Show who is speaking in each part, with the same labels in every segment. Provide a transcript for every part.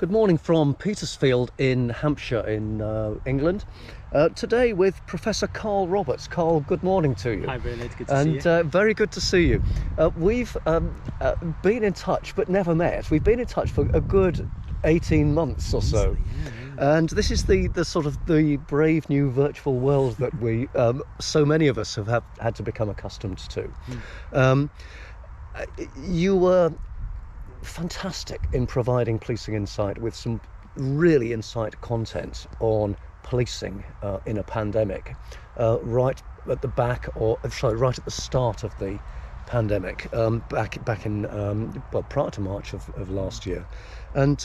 Speaker 1: Good morning from Petersfield in Hampshire in England. Today with Professor Karl Roberts. Karl, good morning to you.
Speaker 2: Hi Bernard, good to see you.
Speaker 1: And very good to see you. We've been in touch but never met. We've been in touch for a good 18 months or so. Yeah. And this is the sort of the brave new virtual world that we, so many of us have had to become accustomed to. You were fantastic in providing policing insight with some really insight content on policing in a pandemic, right at the start of the pandemic, back in prior to March of last year, and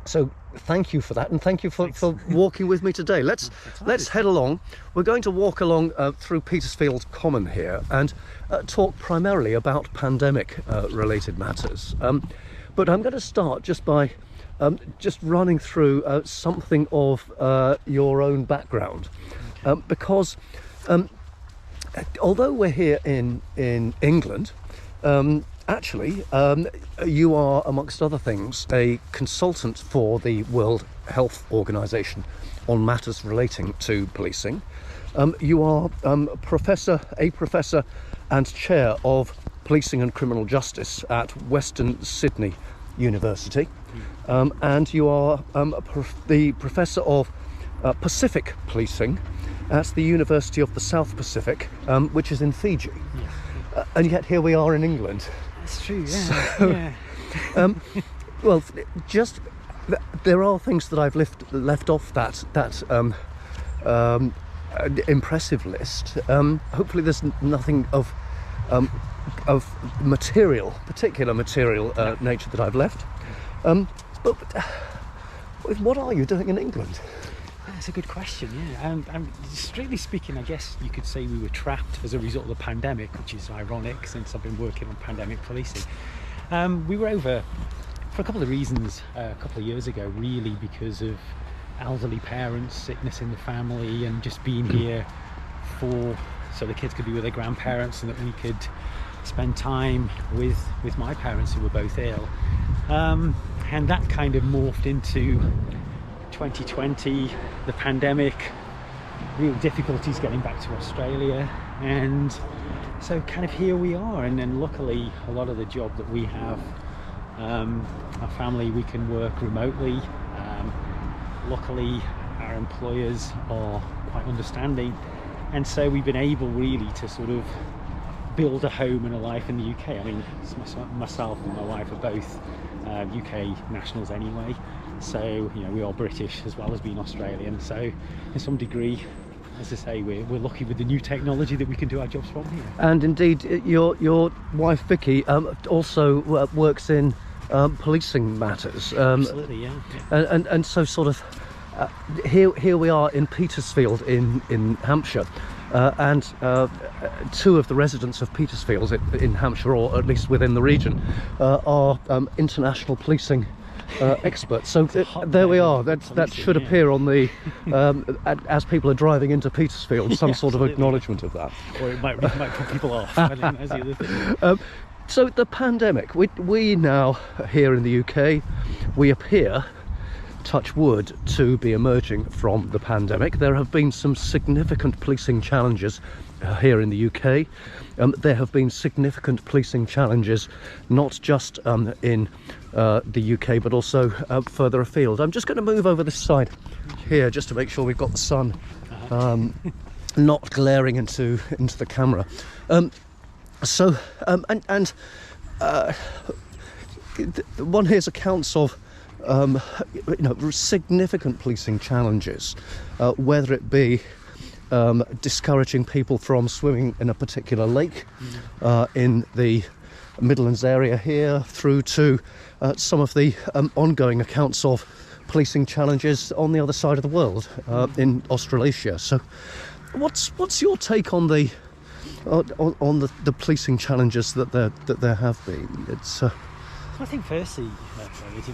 Speaker 1: so thank you for that, and thank you for walking with me today. Let's head along. We're going to walk along through Petersfield Common here and talk primarily about pandemic related matters. But I'm going to start just by just running through something of your own background, because although we're here in England, actually, you are, amongst other things, a consultant for the World Health Organization on matters relating to policing. You are a professor and chair of policing and criminal justice at Western Sydney University, and you are the professor of Pacific policing at the University of the South Pacific, which is in Fiji. Yeah. And yet here we are in England.
Speaker 2: That's true, yeah.
Speaker 1: So, well, just there are things that I've left off that impressive list. Hopefully, there's nothing of particular material nature that I've left. But what are you doing in England?
Speaker 2: That's a good question, yeah. Strictly speaking, I guess you could say we were trapped as a result of the pandemic, which is ironic since I've been working on pandemic policing. We were over for a couple of reasons a couple of years ago, really because of elderly parents, sickness in the family, and just being here so the kids could be with their grandparents and that we could spend time with my parents who were both ill. And that kind of morphed into 2020, the pandemic, real difficulties getting back to Australia, and so kind of here we are. And then luckily a lot of the job that we have, our family, we can work remotely. Luckily our employers are quite understanding, and so we've been able really to sort of build a home and a life in the UK. I mean, myself and my wife are both UK nationals anyway, so you know, we are British as well as being Australian, so in some degree, as I say, we're lucky with the new technology that we can do our jobs from here. And
Speaker 1: indeed, your wife Vicky also works in policing matters.
Speaker 2: Absolutely, yeah.
Speaker 1: And so sort of here we are in Petersfield in Hampshire, and two of the residents of Petersfield in Hampshire, or at least within the region, are international policing experts. So there we are. That should appear on the as people are driving into Petersfield, some sort of acknowledgement of that.
Speaker 2: Or it might put people off. I think that's the other thing.
Speaker 1: So the pandemic, we now here in the UK, we appear, touch wood, to be emerging from the pandemic. There have been some significant policing challenges here in the UK. There have been significant policing challenges not just in the UK but also further afield. I'm just going to move over this side here just to make sure we've got the sun not glaring into the camera. One hears accounts of significant policing challenges, whether it be discouraging people from swimming in a particular lake in the Midlands area here, through to some of the ongoing accounts of policing challenges on the other side of the world, in Australasia. So what's your take on the policing challenges that there have been? It's
Speaker 2: I think firstly,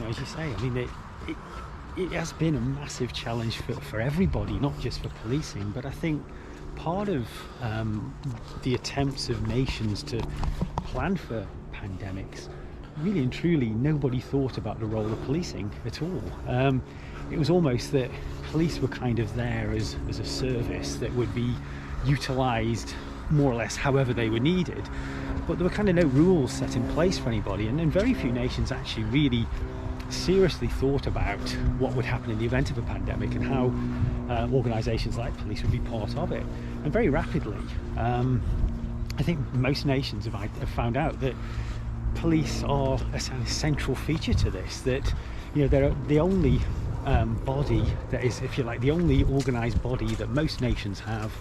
Speaker 2: as you say, I mean, it has been a massive challenge for everybody, not just for policing, but I think part of the attempts of nations to plan for pandemics really and truly nobody thought about the role of policing at all. It was almost that police were kind of there as a service that would be utilised more or less however they were needed, but there were kind of no rules set in place for anybody, and very few nations actually really seriously thought about what would happen in the event of a pandemic and how organisations like police would be part of it. And very rapidly, I think most nations have found out that police are a central feature to this, that they're the only body that is, if you like, the only organised body that most nations have,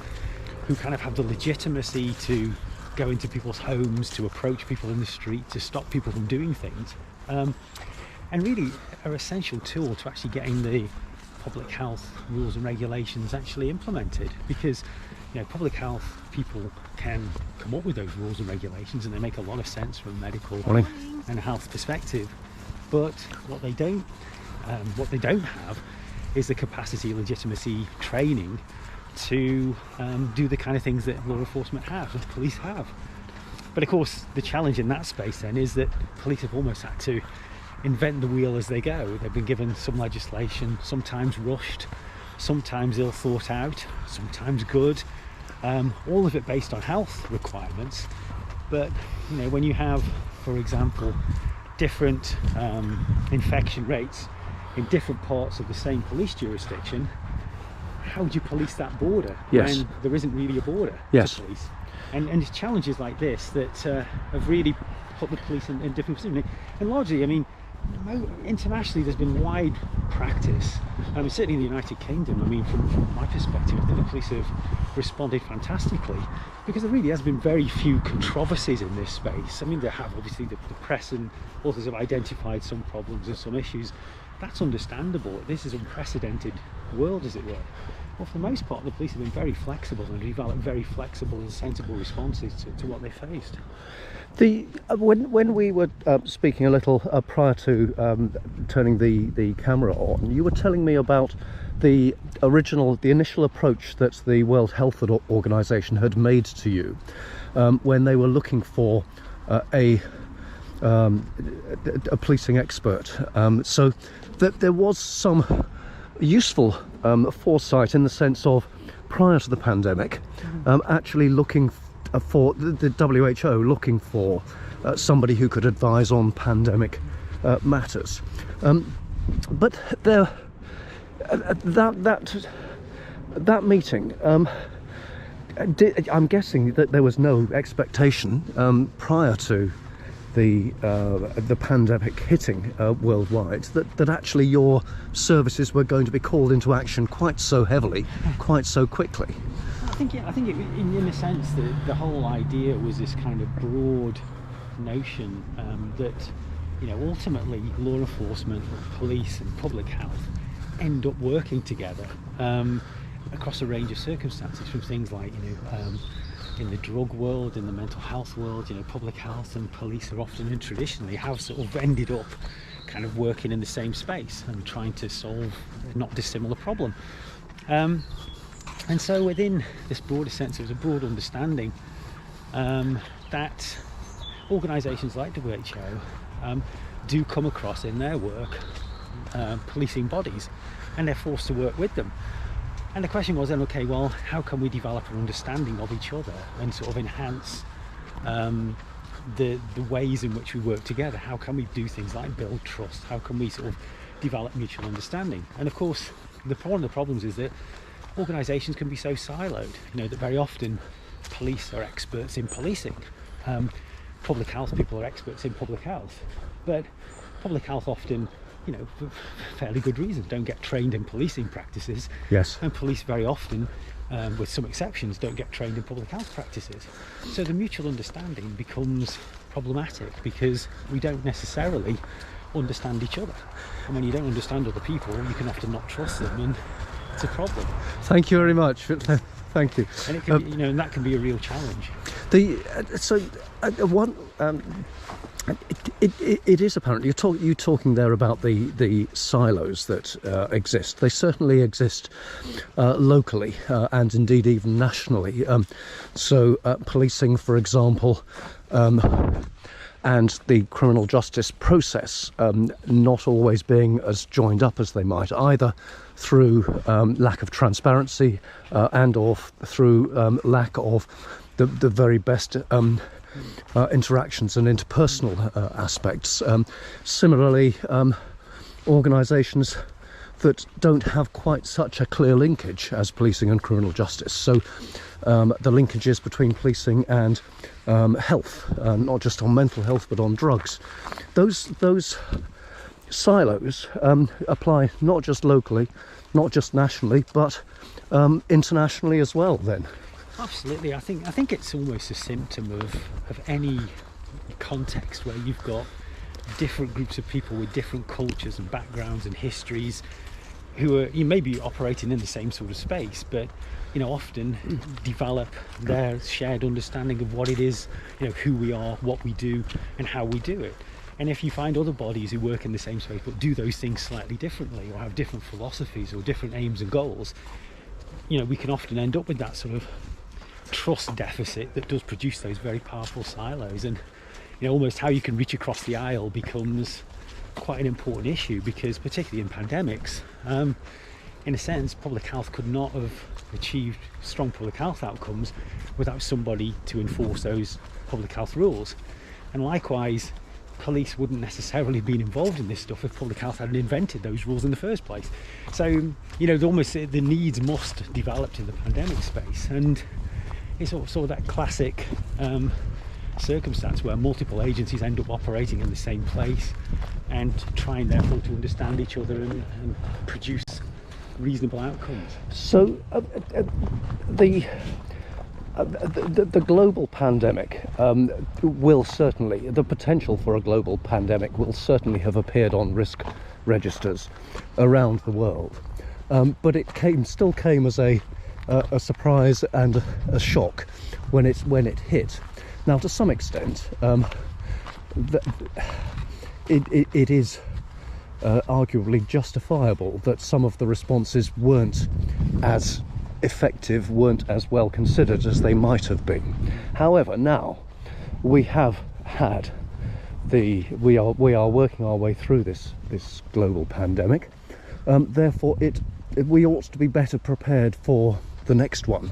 Speaker 2: who kind of have the legitimacy to go into people's homes, to approach people in the street, to stop people from doing things, and really are essential tool to actually getting the public health rules and regulations actually implemented. Because public health people can come up with those rules and regulations, and they make a lot of sense from a medical and health perspective, but what they don't have is the capacity, legitimacy, training to do the kind of things that law enforcement have, that police have. But of course, the challenge in that space then is that police have almost had to invent the wheel as they go. They've been given some legislation, sometimes rushed, sometimes ill thought out, sometimes good, all of it based on health requirements. But when you have, for example, different infection rates in different parts of the same police jurisdiction, how would you police that border when there isn't really a border to police? And it's challenges like this that have really put the police in different positions. And largely, internationally there's been wide practice, certainly in the United Kingdom. From my perspective, I think the police have responded fantastically, because there really has been very few controversies in this space. There have, obviously, the press and authors have identified some problems and some issues. That's understandable. This is an unprecedented world, as it were. Well, for the most part, the police have been very flexible and developed very flexible and sensible responses to what they faced.
Speaker 1: When we were speaking a little prior to turning the camera on, you were telling me about the initial approach that the World Health Organization had made to you when they were looking for a policing expert. So that there was some useful foresight in the sense of, prior to the pandemic, actually looking for the WHO looking for somebody who could advise on pandemic matters. But there, that meeting, I'm guessing that there was no expectation prior to the pandemic hitting worldwide that actually your services were going to be called into action quite so heavily, quite so quickly.
Speaker 2: I think in a sense the whole idea was this kind of broad notion that ultimately law enforcement, police and public health end up working together across a range of circumstances, from things like in the drug world, in the mental health world, public health and police are often and traditionally have sort of ended up kind of working in the same space and trying to solve a not dissimilar problem. And so within this broader sense, there was a broad understanding that organisations like WHO do come across in their work policing bodies, and they're forced to work with them. And the question was then, okay, well, how can we develop an understanding of each other and sort of enhance the ways in which we work together? How can we do things like build trust? How can we sort of develop mutual understanding? And of course, one of the problems is that organisations can be so siloed, that very often police are experts in policing. Public health people are experts in public health. But public health often, for fairly good reasons, don't get trained in policing practices.
Speaker 1: Yes.
Speaker 2: And police very often, with some exceptions, don't get trained in public health practices. So the mutual understanding becomes problematic because we don't necessarily understand each other. And when you don't understand other people, you can often not trust them, and it's a problem.
Speaker 1: Thank you very much. Thank you.
Speaker 2: And it can be, and that can be a real challenge.
Speaker 1: It is apparent. You're talking there about the silos that exist. They certainly exist locally and indeed even nationally. So policing, for example, and the criminal justice process not always being as joined up as they might, either through lack of transparency and or through lack of the very best interactions and interpersonal aspects. Similarly, organisations that don't have quite such a clear linkage as policing and criminal justice. So the linkages between policing and health, not just on mental health but on drugs, those silos apply not just locally, not just nationally, but internationally as well then.
Speaker 2: Absolutely. I think it's almost a symptom of any context where you've got different groups of people with different cultures and backgrounds and histories who are, you may be operating in the same sort of space, but often develop their shared understanding of what it is, who we are, what we do, and how we do it. And if you find other bodies who work in the same space but do those things slightly differently, or have different philosophies or different aims and goals, we can often end up with that sort of trust deficit that does produce those very powerful silos. And almost how you can reach across the aisle becomes quite an important issue, because particularly in pandemics, in a sense, public health could not have achieved strong public health outcomes without somebody to enforce those public health rules. And likewise, police wouldn't necessarily have been involved in this stuff if public health hadn't invented those rules in the first place. So almost the needs must developed in the pandemic space, and it's sort of that classic circumstance where multiple agencies end up operating in the same place and trying therefore to understand each other and produce reasonable outcomes.
Speaker 1: So the global pandemic will certainly, the potential for a global pandemic will certainly have appeared on risk registers around the world, but it still came as a surprise and a shock when it hit. Now, to some extent, it is arguably justifiable that some of the responses weren't as effective, weren't as well considered as they might have been. However, now we have had we are working our way through this global pandemic. Therefore, we ought to be better prepared for the next one,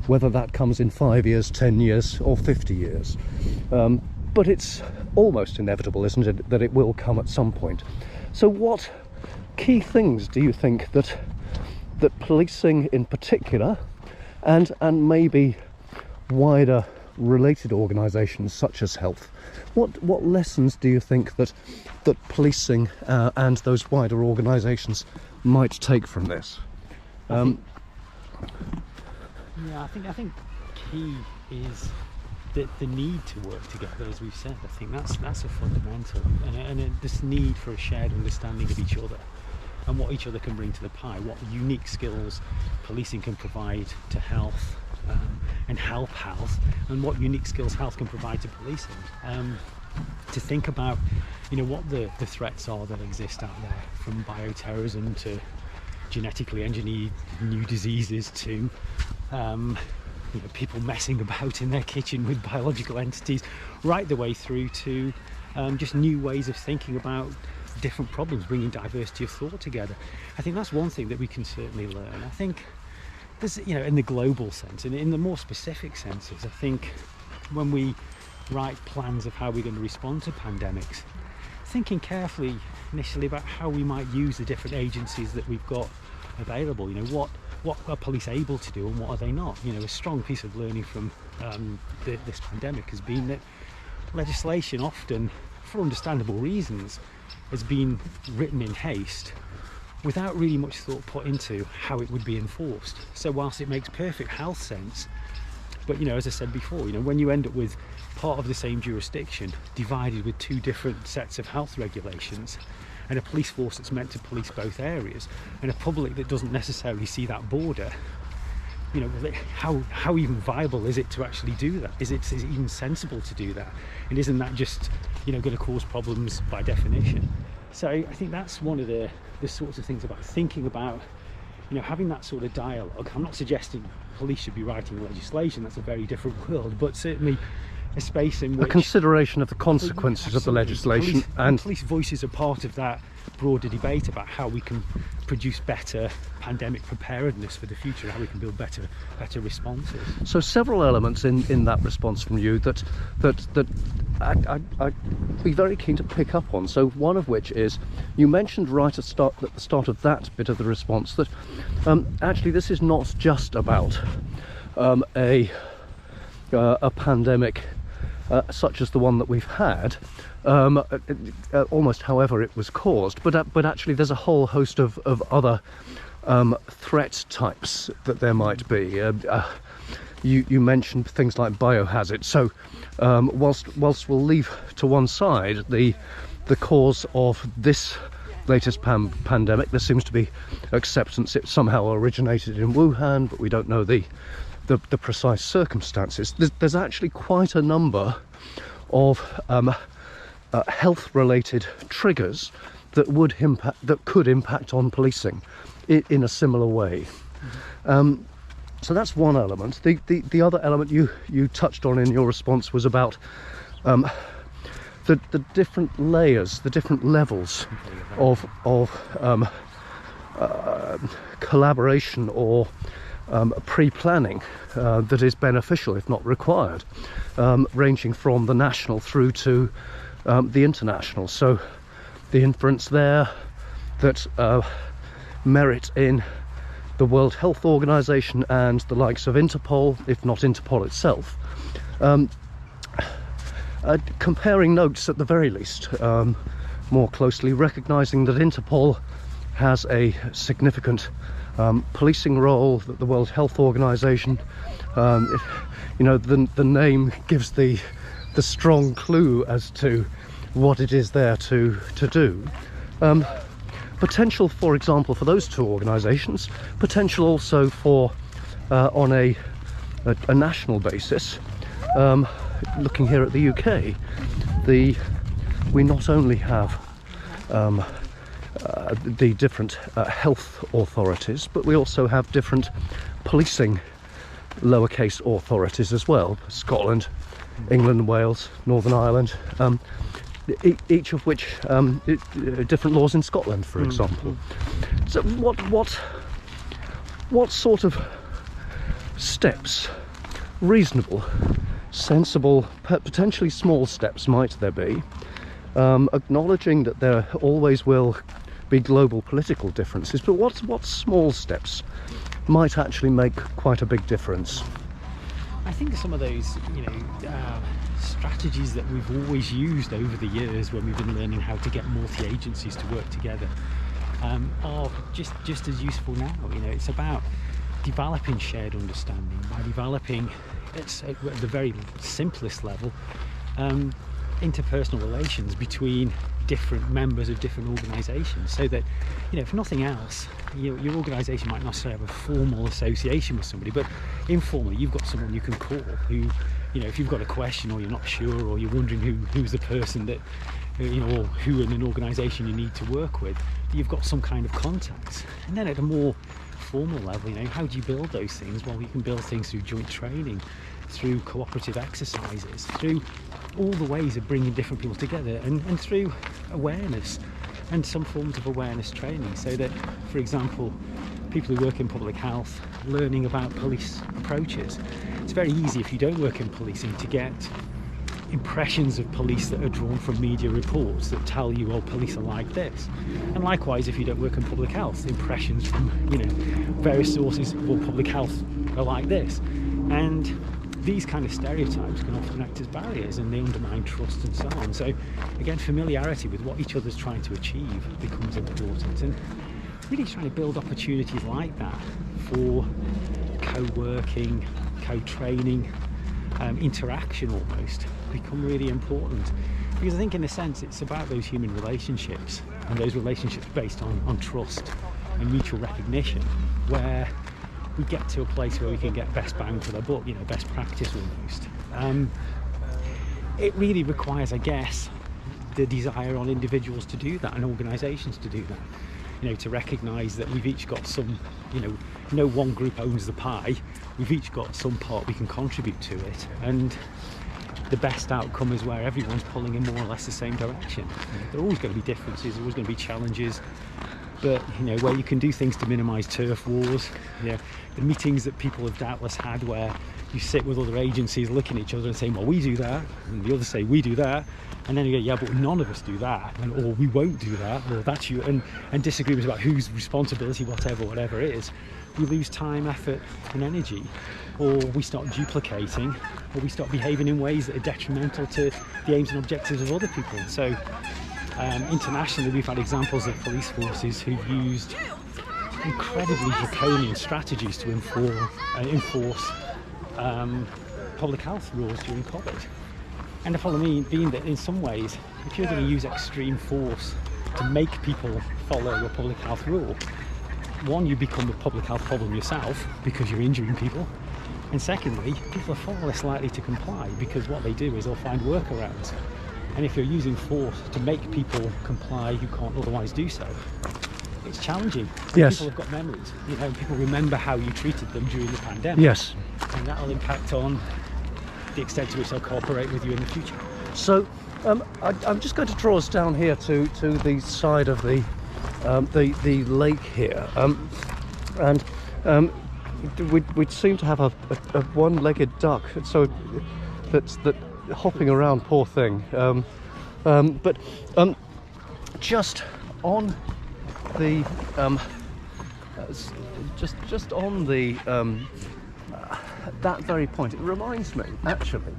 Speaker 1: whether that comes in 5 years, 10 years or 50 years. But it's almost inevitable, isn't it, that it will come at some point. So what key things do you think that policing in particular, and maybe wider related organisations such as health, what lessons do you think that policing and those wider organisations might take from this?
Speaker 2: I think key is the need to work together, as we've said. I think that's a fundamental, and this need for a shared understanding of each other and what each other can bring to the pie, what unique skills policing can provide to health and help health, and what unique skills health can provide to policing. To think about what the threats are that exist out there, from bioterrorism to genetically engineered new diseases to people messing about in their kitchen with biological entities, right the way through to just new ways of thinking about different problems, bringing diversity of thought together. I think that's one thing that we can certainly learn. I think there's, in the global sense, and in the more specific senses, I think when we write plans of how we're going to respond to pandemics, thinking carefully initially about how we might use the different agencies that we've got available. What are police able to do and what are they not? A strong piece of learning from this pandemic has been that legislation often, for understandable reasons, has been written in haste without really much thought put into how it would be enforced. So whilst it makes perfect health sense, but as I said before, when you end up with part of the same jurisdiction divided with two different sets of health regulations, and a police force that's meant to police both areas, and a public that doesn't necessarily see that border, how even viable is it to actually do that? Is it even sensible to do that? And isn't that just going to cause problems by definition? So I think that's one of the sorts of things about thinking about having that sort of dialogue. I'm not suggesting police should be writing legislation, that's a very different world, but certainly a space in
Speaker 1: a
Speaker 2: which
Speaker 1: consideration of the consequences of the
Speaker 2: Absolutely.
Speaker 1: legislation,
Speaker 2: And police voices are part of that broader debate about how we can produce better pandemic preparedness for the future, how we can build better responses.
Speaker 1: so several elements in that response from you that I'd be very keen to pick up on. So one of which is, you mentioned right at the start of that bit of the response that actually this is not just about a pandemic such as the one that we've had, almost however it was caused, but actually there's a whole host of other threat types that there might be. You mentioned things like biohazard. So whilst we'll leave to one side the cause of this latest pandemic, there seems to be acceptance it somehow originated in Wuhan, but we don't know the precise circumstances. There's actually quite a number of health-related triggers that could impact on policing in a similar way. So that's one element. The other element you touched on in your response was about the different layers, the different levels of collaboration or pre-planning that is beneficial, if not required, ranging from the national through to the international. So the inference there that merit in the World Health Organization and the likes of Interpol, if not Interpol itself, comparing notes at the very least, more closely recognizing that Interpol has a significant policing role, that the World Health Organization, you know, the name gives the strong clue as to what it is there to do. Potential, for example, for those two organisations, potential also for on a national basis. Looking here at the UK, we not only have the different health authorities, but we also have different policing lowercase authorities as well. Scotland, England, Wales, Northern Ireland, each of which different laws in Scotland, for example. So what sort of steps, reasonable, sensible, potentially small steps might there be, acknowledging that there always will be global political differences, but what small steps might actually make quite a big difference?
Speaker 2: I think some of those, strategies that we've always used over the years when we've been learning how to get multi-agencies to work together are just as useful now. It's about developing shared understanding, by developing, it's at the very simplest level, interpersonal relations between different members of different organisations, so that, if nothing else, your organisation might not necessarily have a formal association with somebody, but informally you've got someone you can call who, if you've got a question or you're not sure, or you're wondering who's the person that, or who in an organisation you need to work with, you've got some kind of contacts. And then at a more formal level, how do you build those things? Well, you can build things through joint training, through cooperative exercises, through all the ways of bringing different people together, and through awareness and some forms of awareness training, so that, for example, people who work in public health learning about police approaches. It's very easy, if you don't work in policing, to get impressions of police that are drawn from media reports that tell you, oh, police are like this. And likewise, if you don't work in public health, impressions from various sources, well, public health are like this. And these kind of stereotypes can often act as barriers, and they undermine trust and so on. So again, familiarity with what each other's trying to achieve becomes important, and really trying to build opportunities like that for co-working, co-training, interaction almost become really important. Because I think in a sense it's about those human relationships, and those relationships based on trust and mutual recognition, where we get to a place where we can get best bang for the buck, best practice almost. It really requires, I guess, the desire on individuals to do that and organisations to do that. To recognise that we've each got some, no one group owns the pie, we've each got some part we can contribute to it, and the best outcome is where everyone's pulling in more or less the same direction. There are always going to be differences, there are always going to be challenges, but where you can do things to minimise turf wars, the meetings that people have doubtless had where you sit with other agencies looking at each other and saying, well, we do that, and the others say we do that, and then you go, yeah, but none of us do that, or we won't do that, or that's you, and disagreements about whose responsibility, whatever it is. We lose time, effort and energy, or we start duplicating, or we start behaving in ways that are detrimental to the aims and objectives of other people. So internationally, we've had examples of police forces who've used incredibly draconian strategies to enforce public health rules during COVID. And the problem being that in some ways, if you're going to use extreme force to make people follow a public health rule, one, you become a public health problem yourself because you're injuring people, and secondly, people are far less likely to comply because what they do is they'll find workarounds. And if you're using force to make people comply who can't otherwise do so, it's challenging.
Speaker 1: Yes.
Speaker 2: People have got memories. People remember how you treated them during the pandemic.
Speaker 1: Yes.
Speaker 2: And that'll impact on the extent to which they'll cooperate with you in the future.
Speaker 1: So I'm just going to draw us down here to the side of the lake here, and we'd seem to have a one-legged duck, so that's hopping around, poor thing. But just on the just on the that very point, it reminds me actually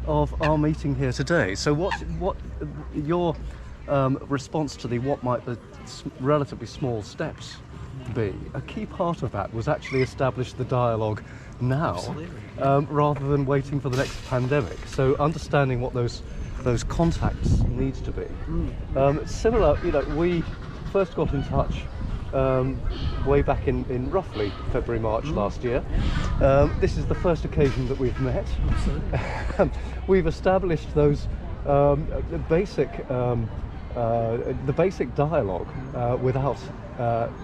Speaker 1: of our meeting here today. So what your response to what might be relatively small steps be? A key part of that was actually establish the dialogue now, rather than waiting for the next pandemic. So understanding what those contacts needs to be. Similar, we first got in touch way back in roughly February, March last year. This is the first occasion that we've met. We've established those basic dialogue without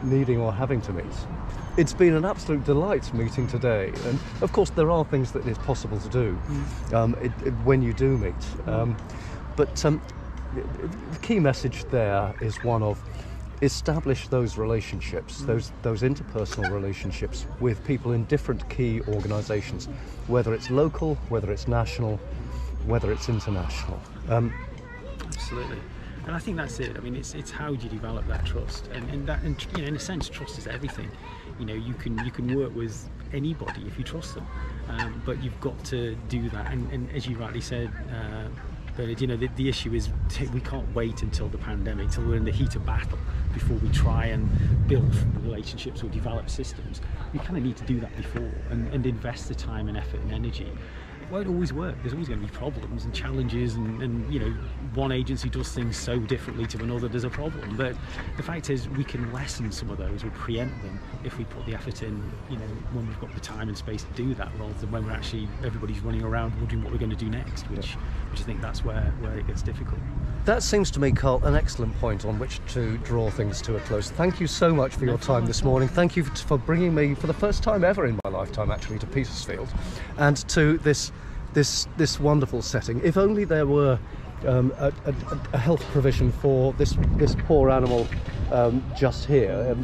Speaker 1: needing or having to meet. It's been an absolute delight meeting today, and of course there are things that it's possible to do when you do meet. But the key message there is one of establish those relationships, those interpersonal relationships with people in different key organisations, whether it's local, whether it's national, whether it's international.
Speaker 2: Absolutely. And I think that's it. I mean, it's how do you develop that trust, and in a sense, trust is everything. You can work with anybody if you trust them, but you've got to do that. And as you rightly said, Bernard, the issue is we can't wait until the pandemic, till we're in the heat of battle, before we try and build relationships or develop systems. We kind of need to do that before and invest the time and effort and energy. It won't always work. There's always going to be problems and challenges, and one agency does things so differently to another, there's a problem. But the fact is, we can lessen some of those or preempt them if we put the effort in, when we've got the time and space to do that, rather than when everybody's running around wondering what we're going to do next, which I think that's where it gets difficult.
Speaker 1: That seems to me, Karl, an excellent point on which to draw things to a close. Thank you so much for your time this morning. Thank you for bringing me, for the first time ever in my lifetime actually, to Petersfield and to this wonderful setting. If only there were a health provision for this poor animal just here.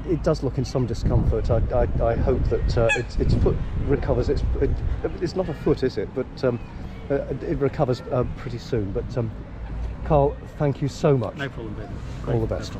Speaker 1: It does look in some discomfort. I hope that its foot recovers. It's not a foot, is it? But it recovers pretty soon. But Karl, thank you so much.
Speaker 2: No problem, Ben.
Speaker 1: All the best.